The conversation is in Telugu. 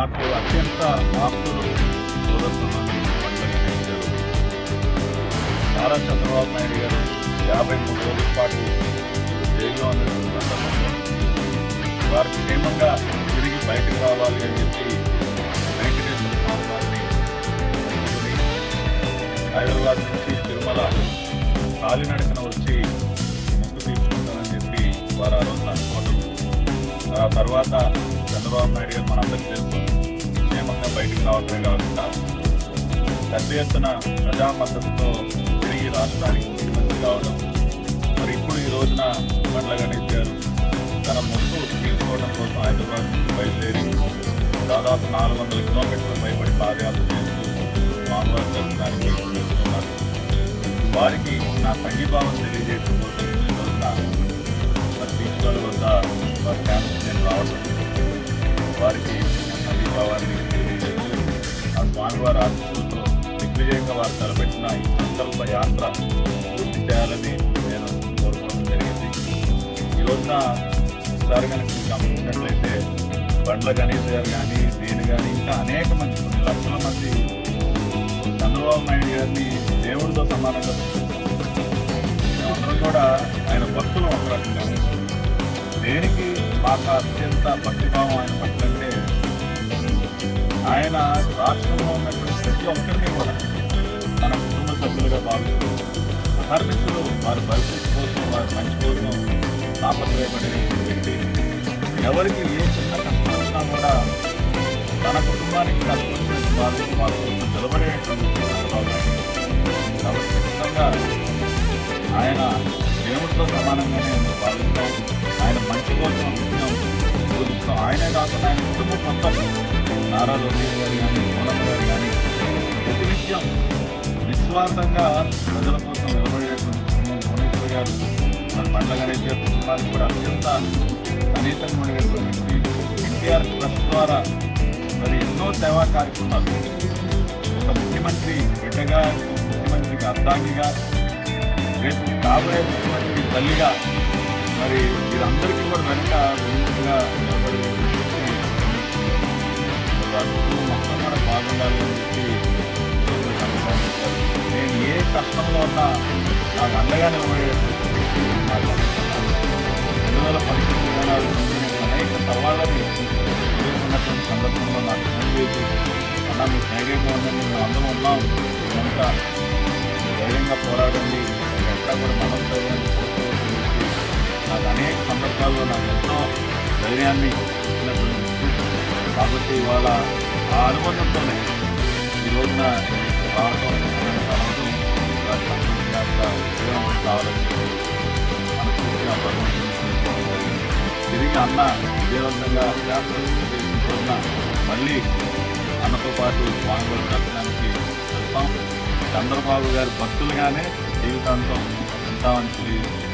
నాకు అత్యంత ఆప్తులు సోదరులు నారా చంద్రబాబు నాయుడు గారు 53 రోజుల పాటు జైల్లో ఉన్న సందర్భంలో వారు క్షేమంగా తిరిగి బయటకు రావాలి అని చెప్పి వెంకటేశ్వర స్వామి వారిని అనుకుని హైదరాబాద్ నుంచి తిరుమల కాలినడకన వచ్చి మొక్కు తీర్చుకుంటారని చెప్పి వారు ఆ రోజున అనుకోవడం. ఆ తర్వాత చంద్రబాబు నాయుడు గారు మనందరికీ తెలుసు క్షేమంగా బయటకు రావడమే కాకుండా పెద్ద ఎత్తున ప్రజా మద్దతుతో తిరిగి రాష్ట్రానికి ముఖ్యమంత్రి కావడం. మరి ఇప్పుడు ఈ రోజున బండ్ల గణేష్ గారు తన మొక్కు తీసుకోవడం కోసం హైదరాబాద్ నుంచి బయలుదేరి దాదాపు 400 కిలోమీటర్ల పైబడి పాదయాత్ర చేస్తూ స్వామివారి దర్శనానికి వెళ్తున్నారు. వారికి నా సంఘీభావం తెలియజేయడం కోసం ఈ రోజున మరి బీచ్ల వద్ద వారి క్యాంప్ నేను రావడం వారికి సంఘీభావాన్ని తెలియజేస్తూ ఆ స్వామివారి ఆశీస్సులతో దిగ్విజయంగా వారు తలపెట్టిన ఈ సంకల్ప యాత్ర పూర్తి చేయాలని నేను కోరుకోవడం జరిగింది. ఈ రోజున ఒకసారి కనుక గమనించినట్లయితే బండ్ల గణేష్ గారు కానీ నేను కానీ ఇంకా అనేక మంది కొన్ని లక్షల మంది చంద్రబాబు నాయుడు గారిని దేవుడితో సమానంగా మేమందరం కూడా ఆయన భక్తులు ఒక రకంగా. దేనికి మాకు అత్యంత భక్తిభావం ఆయన పట్ల అంటే ఆయన రాష్ట్రంలో ఉన్నటువంటి ప్రతి ఒక్కరిని కూడా మన కుటుంబ సభ్యులుగా భావిస్తూ అహర్నిశలు వారి భవిష్యత్తు కోసం వారి మంచి కోసం తాపత్రయపడిన వ్యక్తి. ఎవరికి ఏ చిన్న కష్టం వచ్చినా కూడా తన కుటుంబానికి కష్టం వచ్చినట్టు వాళ్ళు వాళ్ళ కోసం నిలబడేటువంటి కాబట్టి ఖచ్చితంగా ఆయన దేవుడితో సమానంగానే భావిస్తాం. ఆయన మంచి కోసం నిత్యం బోధిస్తాం. ఆయనే కాకుండా ఆయన కుటుంబం మొత్తం నారా లోకేష్ గారు కానీ మోనమ్మ గారు కానీ ప్రతినిత్యం నిస్వార్థంగా ప్రజల కోసం నిలబడేటువంటి కుటుంబం భువనేశ్వర్ గారు మన బండ్ల గణేష్ గారి కుటుంబానికి కూడా అత్యంత కనీసంగా ఉండేటువంటి ఎన్టీఆర్ ట్రస్ట్ ద్వారా మరి ఎన్నో సేవా కార్యక్రమాలు ఒక ముఖ్యమంత్రి బిడ్డగా ముఖ్యమంత్రికి అర్ధాంగిగా రేపు కాబోయే ముఖ్యమంత్రి తల్లిగా మరి వీరందరికీ కూడా వెనుక ముందుగా నిలబడి మొత్తం కూడా బాగుండాలి అని చెప్పి నేను ఏ కష్టంలో ఉన్నా నాకు అండగా నిలబడే 2017 విధానాలు అనేక సవాళ్ళని ఎదుర్కొన్నటువంటి సందర్భంలో నాకు ఫోన్ చేసి అన్నా మీకు ధైర్యంగా ఉందండి మేము అందరం ఉన్నాం కనుక ధైర్యంగా పోరాడండి ఎక్కడ కూడా మనోధైర్యాన్ని కోరుకోవాలని నాకు అనేక సందర్భాల్లో నాకు ఎంతో ధైర్యాన్ని ఇచ్చినటువంటి కాబట్టి ఇవాళ ఆ అనుబంధంతోనే ఈ రోజున రావడం కలవడం కావాలని మనస్ఫూర్తిగా తిరిగి అన్న విజయవంతంగా యాత్ర రోజున మళ్ళీ అన్నతో పాటు స్వామివారి దర్శనానికి వెళ్తాం. చంద్రబాబు గారి భక్తులుగానే జీవితాంతం ఉంటామని తెలియజేస్తాం.